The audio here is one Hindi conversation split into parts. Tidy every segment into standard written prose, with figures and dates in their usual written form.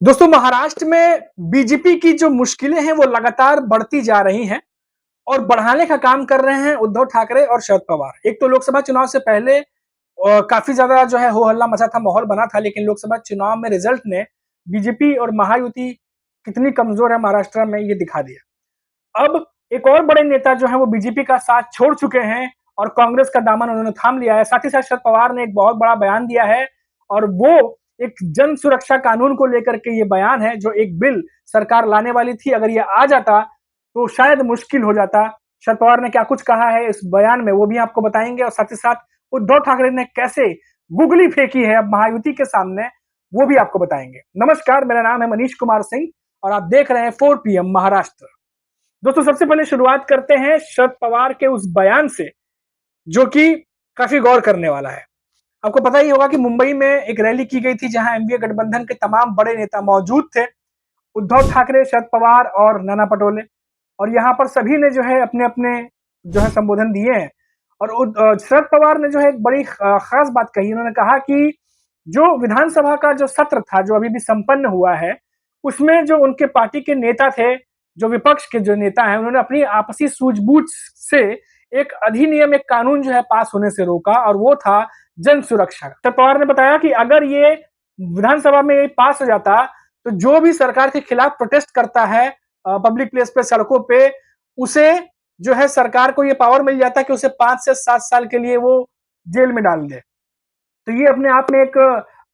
दोस्तों महाराष्ट्र में बीजेपी की जो मुश्किलें हैं वो लगातार बढ़ती जा रही हैं और बढ़ाने का काम कर रहे हैं उद्धव ठाकरे और शरद पवार। एक तो लोकसभा चुनाव से पहले काफी ज्यादा जो है हो हल्ला मचा था, माहौल बना था, लेकिन लोकसभा चुनाव में रिजल्ट ने बीजेपी और महायुति कितनी कमजोर है महाराष्ट्र में ये दिखा दिया। अब एक और बड़े नेता जो है वो बीजेपी का साथ छोड़ चुके हैं और कांग्रेस का दामन उन्होंने थाम लिया है। साथ ही साथ शरद पवार ने एक बहुत बड़ा बयान दिया है और वो एक जन सुरक्षा कानून को लेकर के ये बयान है, जो एक बिल सरकार लाने वाली थी। अगर ये आ जाता तो शायद मुश्किल हो जाता। शरद पवार ने क्या कुछ कहा है इस बयान में वो भी आपको बताएंगे, और साथ ही साथ उद्धव ठाकरे ने कैसे गुगली फेंकी है अब महायुति के सामने वो भी आपको बताएंगे। नमस्कार, मेरा नाम है मनीष कुमार सिंह और आप देख रहे हैं 4 PM महाराष्ट्र। दोस्तों सबसे पहले शुरुआत करते हैं शरद पवार के उस बयान से, जो कि काफी गौर करने वाला है। आपको पता ही होगा कि मुंबई में एक रैली की गई थी जहां एनडीए गठबंधन के तमाम बड़े नेता मौजूद थे, उद्धव ठाकरे, शरद पवार और नाना पटोले। और यहाँ पर सभी ने जो है अपने अपने जो है संबोधन दिए हैं। और शरद पवार ने जो है एक बड़ी खास बात कही। उन्होंने कहा कि जो विधानसभा का जो सत्र था, जो अभी भी संपन्न हुआ है, उसमें जो उनके पार्टी के नेता थे, जो विपक्ष के जो नेता हैं, उन्होंने अपनी आपसी सूझबूझ से एक अधिनियम, एक कानून जो है पास होने से रोका, और वो था जन सुरक्षा। शरद पवार ने बताया कि अगर ये विधानसभा में ये पास हो जाता तो जो भी सरकार के खिलाफ प्रोटेस्ट करता है पब्लिक प्लेस पे, सड़कों पे, उसे जो है सरकार को ये पावर मिल जाता कि उसे 5 से 7 साल के लिए वो जेल में डाल दे। तो ये अपने आप में एक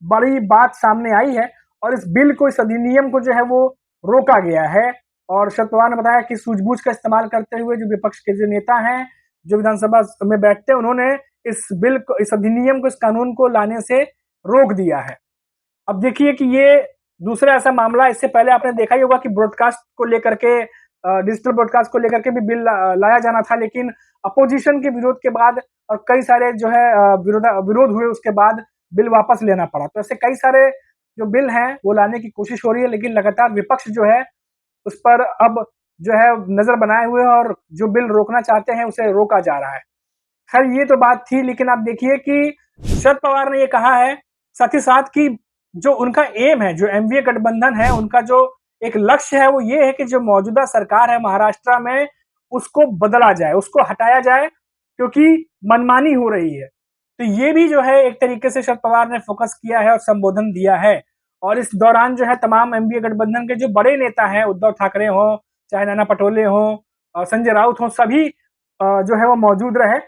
बड़ी बात सामने आई है और इस बिल को, इस अधिनियम को जो है वो रोका गया है। और शरद पवार ने बताया कि सूझबूझ का इस्तेमाल करते हुए जो विपक्ष के जो नेता हैं, जो विधानसभा में बैठते हैं, उन्होंने इस बिल को, इस अधिनियम को, इस कानून को लाने से रोक दिया है। अब देखिए कि ये दूसरा ऐसा मामला, इससे पहले आपने देखा ही होगा कि ब्रॉडकास्ट को लेकर के, डिजिटल ब्रॉडकास्ट को लेकर के भी बिल लाया जाना था, लेकिन अपोजिशन के विरोध के बाद और कई सारे जो है विरोध हुए, उसके बाद बिल वापस लेना पड़ा। तो ऐसे कई सारे जो बिल हैं वो लाने की कोशिश हो रही है, लेकिन लगातार विपक्ष जो है उस पर अब जो है नजर बनाए हुए हैं और जो बिल रोकना चाहते हैं उसे रोका जा रहा है। खैर ये तो बात थी, लेकिन आप देखिए कि शरद पवार ने ये कहा है साथ ही साथ कि जो उनका एम है, जो एनडीए गठबंधन है, उनका जो एक लक्ष्य है वो ये है कि जो मौजूदा सरकार है महाराष्ट्र में, उसको बदला जाए, उसको हटाया जाए, क्योंकि मनमानी हो रही है। तो ये भी जो है एक तरीके से शरद पवार ने फोकस किया है और संबोधन दिया है। और इस दौरान जो है तमाम एनडीए गठबंधन के जो बड़े नेता हैं, उद्धव ठाकरे हो, चाहे नाना पटोले हो, संजय राउत हो, सभी जो है वो मौजूद रहे।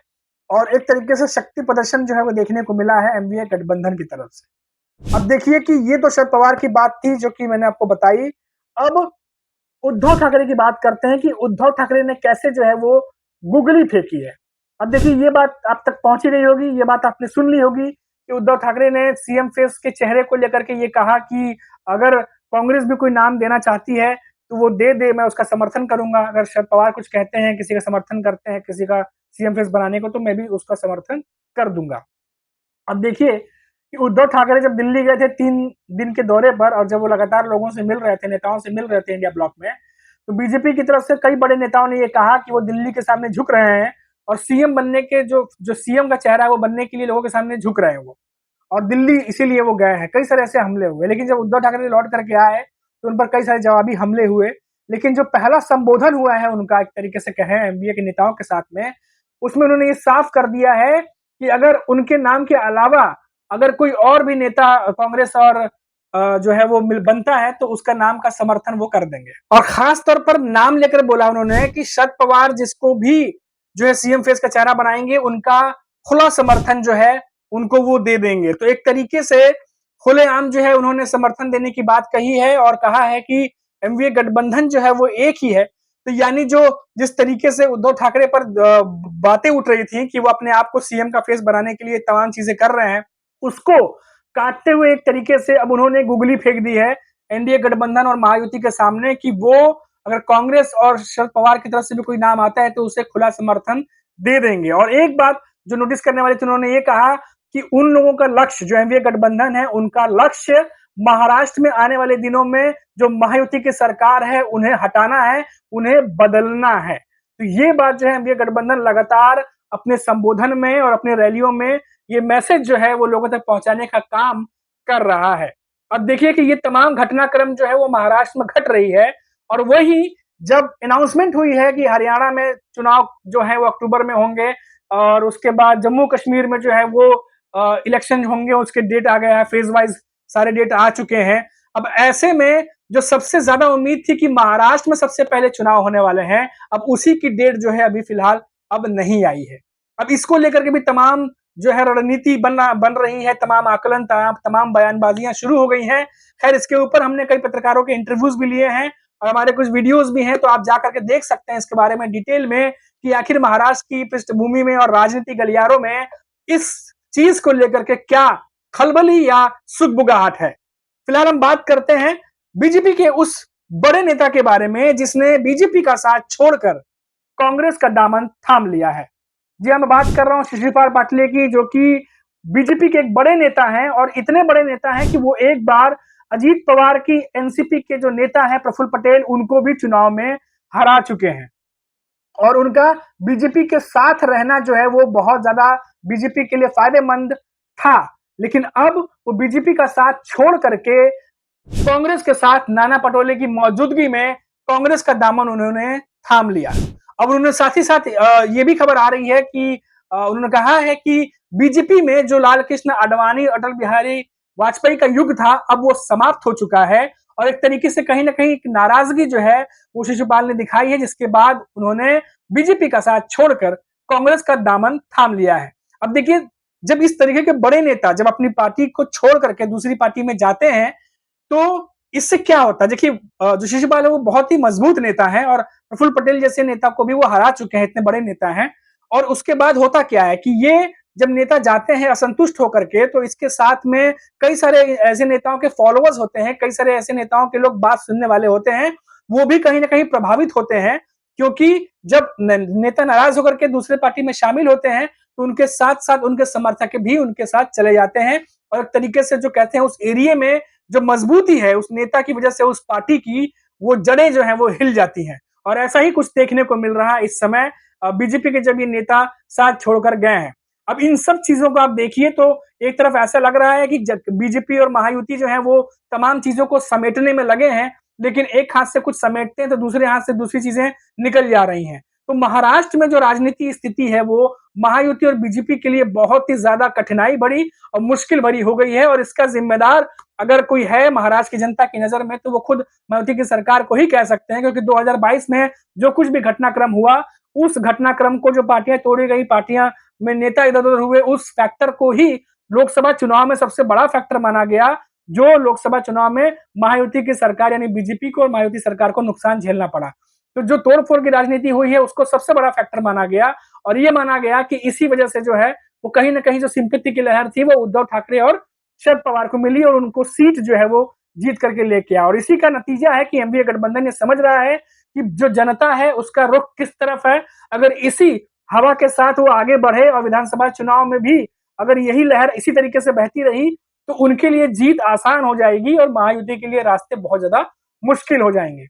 और एक तरीके से शक्ति प्रदर्शन जो है वो देखने को मिला है एनडीए गठबंधन की तरफ से। अब देखिए कि ये तो शरद पवार की बात थी जो कि मैंने आपको बताई। अब उद्धव ठाकरे की बात करते हैं कि उद्धव ठाकरे ने कैसे जो है वो गुगली फेंकी है। अब देखिए ये बात आप तक पहुंची रही होगी, ये बात आपने सुन ली होगी कि उद्धव ठाकरे ने सीएम फेस के चेहरे को लेकर के ये कहा कि अगर कांग्रेस भी कोई नाम देना चाहती है तो वो दे दे, मैं उसका समर्थन करूंगा। अगर शरद पवार कुछ कहते हैं, किसी का समर्थन करते हैं, किसी का सीएम फेस बनाने को, तो मैं भी उसका समर्थन कर दूंगा। अब देखिए कि उद्धव ठाकरे जब दिल्ली गए थे 3 दिन के दौरे पर, और जब वो लगातार लोगों से मिल रहे थे, नेताओं से मिल रहे थे इंडिया ब्लॉक में, तो बीजेपी की तरफ से कई बड़े नेताओं ने ये कहा कि वो दिल्ली के सामने झुक रहे हैं और सीएम बनने के जो जो सीएम का चेहरा है वो बनने के लिए लोगों के सामने झुक रहे हैं वो, और दिल्ली इसीलिए वो गए हैं। कई सारे ऐसे हमले हुए, लेकिन जब उद्धव ठाकरे लौट करके आए तो उन पर कई सारे जवाबी हमले हुए। लेकिन जो पहला संबोधन हुआ है उनका, एक तरीके से कहें एनडीए के नेताओं के साथ में, उसमें उन्होंने ये साफ कर दिया है कि अगर उनके नाम के अलावा अगर कोई और भी नेता कांग्रेस और जो है वो मिल बनता है तो उसका नाम का समर्थन वो कर देंगे। और खास तौर पर नाम लेकर बोला उन्होंने कि शरद पवार जिसको भी जो है सीएम फेस का चेहरा बनाएंगे, उनका खुला समर्थन जो है उनको वो दे देंगे। तो एक तरीके से खुलेआम जो है उन्होंने समर्थन देने की बात कही है और कहा है कि एनडीए गठबंधन जो है वो एक ही है। तो यानी जो जिस तरीके से उद्धव ठाकरे पर बातें उठ रही थी कि वो अपने आप को सीएम का फेस बनाने के लिए तमाम चीजें कर रहे हैं, उसको काटते हुए एक तरीके से अब उन्होंने गुगली फेंक दी है एनडीए गठबंधन और महायुति के सामने कि वो अगर कांग्रेस और शरद पवार की तरफ से भी कोई नाम आता है तो उसे खुला समर्थन दे देंगे। और एक बात जो नोटिस करने वाली थी, उन्होंने ये कहा कि उन लोगों का लक्ष्य, जो एनडीए गठबंधन है, उनका लक्ष्य महाराष्ट्र में आने वाले दिनों में जो महायुति की सरकार है उन्हें हटाना है, उन्हें बदलना है। तो ये बात जो है एनडीए गठबंधन लगातार अपने संबोधन में और अपने रैलियों में ये मैसेज जो है वो लोगों तक पहुंचाने का काम कर रहा है। अब देखिए कि ये तमाम घटनाक्रम जो है वो महाराष्ट्र में घट रही है और वही जब अनाउंसमेंट हुई है कि हरियाणा में चुनाव जो है वो अक्टूबर में होंगे और उसके बाद जम्मू कश्मीर में जो है वो इलेक्शन होंगे, उसके डेट आ गया है, फेज वाइज सारे डेट आ चुके हैं। अब ऐसे में जो सबसे ज्यादा उम्मीद थी कि महाराष्ट्र में सबसे पहले चुनाव होने वाले हैं, अब उसी की डेट जो है अभी फिलहाल अब नहीं आई है। अब इसको लेकर के भी तमाम जो है रणनीति बन रही है, तमाम आकलन, तमाम बयानबाजियां शुरू हो गई हैं। खैर, इसके ऊपर हमने कई पत्रकारों के इंटरव्यूज भी लिए हैं और हमारे कुछ वीडियोस भी हैं, तो आप जाकर के देख सकते हैं इसके बारे में डिटेल में कि आखिर महाराष्ट्र की पृष्ठभूमि में और राजनीतिक गलियारों में इस चीज को लेकर के क्या खलबली या सुगबुगाहट है। फिलहाल हम बात करते हैं बीजेपी के उस बड़े नेता के बारे में जिसने बीजेपी का साथ छोड़कर कांग्रेस का दामन थाम लिया है। जी हाँ, मैं बात कर रहा हूं शिशिर पाटले की, जो कि बीजेपी के एक बड़े नेता हैं और इतने बड़े नेता हैं कि वो एक बार अजीत पवार की एनसीपी के जो नेता हैं प्रफुल्ल पटेल, उनको भी चुनाव में हरा चुके हैं और उनका बीजेपी के साथ रहना जो है वो बहुत ज्यादा बीजेपी के लिए फायदेमंद था। लेकिन अब वो बीजेपी का साथ छोड़ करके कांग्रेस के साथ नाना पटोले की मौजूदगी में कांग्रेस का दामन उन्होंने थाम लिया। अब उन्होंने साथ ही साथ ये भी खबर आ रही है कि उन्होंने कहा है कि बीजेपी में जो लाल कृष्ण आडवाणी, अटल बिहारी वाजपेयी का युग था, अब वो समाप्त हो चुका है और एक तरीके से कहीं ना कहीं एक नाराजगी जो है वो शिशुपाल ने दिखाई है, जिसके बाद उन्होंने बीजेपी का साथ छोड़कर कांग्रेस का दामन थाम लिया है। अब देखिए, जब इस तरीके के बड़े नेता जब अपनी पार्टी को छोड़ करके दूसरी पार्टी में जाते हैं तो इससे क्या होता है। देखिए, जो शिशुपाल है वो बहुत ही मजबूत नेता है और प्रफुल्ल पटेल जैसे नेता को भी वो हरा चुके हैं, इतने बड़े नेता हैं। और उसके बाद होता क्या है कि ये जब नेता जाते हैं असंतुष्ट होकर के, तो इसके साथ में कई सारे ऐसे नेताओं के फॉलोअर्स होते हैं, कई सारे ऐसे नेताओं के लोग बात सुनने वाले होते हैं, वो भी कहीं ना कहीं प्रभावित होते हैं। क्योंकि जब नेता नाराज होकर के दूसरे पार्टी में शामिल होते हैं तो उनके साथ साथ उनके समर्थक भी उनके साथ चले जाते हैं और एक तरीके से जो कहते हैं उस एरिया में जो मजबूती है उस नेता की वजह से उस पार्टी की, वो जड़ें जो हैं वो हिल जाती हैं। और ऐसा ही कुछ देखने को मिल रहा है इस समय बीजेपी के जब ये नेता साथ छोड़कर गए हैं। अब इन सब चीजों को आप देखिए तो एक तरफ ऐसा लग रहा है कि बीजेपी और महायुति जो है वो तमाम चीजों को समेटने में लगे हैं, लेकिन एक हाथ से कुछ समेटते हैं तो दूसरे हाथ से दूसरी चीजें निकल जा रही हैं। तो महाराष्ट्र में जो राजनीति स्थिति है वो महायुति और बीजेपी के लिए बहुत ही ज्यादा कठिनाई भरी और मुश्किल भरी हो गई है और इसका जिम्मेदार अगर कोई है महाराष्ट्र की जनता की नजर में तो वो खुद मायावती की सरकार को ही कह सकते हैं, क्योंकि 2022 में जो कुछ भी घटनाक्रम हुआ, उस घटनाक्रम को, जो पार्टियां तोड़ी गई, पार्टियां में नेता इधर उधर हुए, उस फैक्टर को ही लोकसभा चुनाव में सबसे बड़ा फैक्टर माना गया, जो लोकसभा चुनाव में महायुति की सरकार यानी बीजेपी को और महायुति सरकार को नुकसान झेलना पड़ा। तो जो तोड़फोड़ की राजनीति हुई है उसको सबसे बड़ा फैक्टर माना गया और ये माना गया कि इसी वजह से जो है वो कहीं ना कहीं जो सिंपैथी की लहर थी वो उद्धव ठाकरे और शरद पवार को मिली और उनको सीट जो है वो जीत करके लेके आया। और इसी का नतीजा है कि एनडीए गठबंधन ये समझ रहा है कि जो जनता है उसका रुख किस तरफ है। अगर इसी हवा के साथ वो आगे बढ़े और विधानसभा चुनाव में भी अगर यही लहर इसी तरीके से बहती रही तो उनके लिए जीत आसान हो जाएगी और महायुति के लिए रास्ते बहुत ज्यादा मुश्किल हो जाएंगे।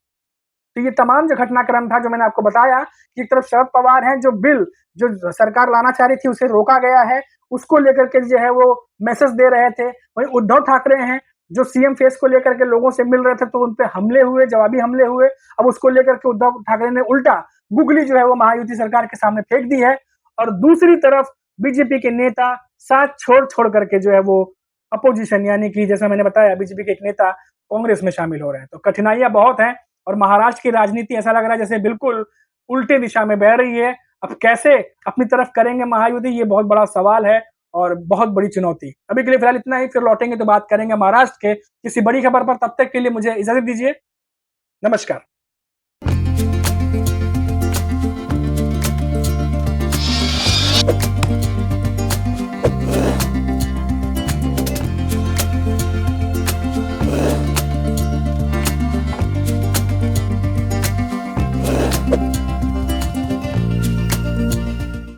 तो ये तमाम जो घटनाक्रम था जो मैंने आपको बताया कि एक तरफ शरद पवार हैं, जो बिल जो सरकार लाना चाह रही थी उसे रोका गया है, उसको लेकर के जो है वो मैसेज दे रहे थे। वहीं उद्धव ठाकरे हैं जो सीएम फेस को लेकर के लोगों से मिल रहे थे तो उन पे हमले हुए, जवाबी हमले हुए। अब उसको लेकर के उद्धव ठाकरे ने उल्टा गुगली जो है वो महायुति सरकार के सामने फेंक दी है और दूसरी तरफ बीजेपी के नेता साथ छोड़ छोड़ करके जो है वो अपोजिशन यानी कि जैसा मैंने बताया बीजेपी के एक नेता कांग्रेस में शामिल हो रहे हैं। तो कठिनाइयां बहुत हैं और महाराष्ट्र की राजनीति ऐसा लग रहा है जैसे बिल्कुल उल्टे दिशा में बह रही है। अब कैसे अपनी तरफ करेंगे महायुति, ये बहुत बड़ा सवाल है और बहुत बड़ी चुनौती। अभी के लिए फिलहाल इतना ही, फिर लौटेंगे तो बात करेंगे महाराष्ट्र के किसी बड़ी खबर पर। तब तक के लिए मुझे इजाजत दीजिए। नमस्कार।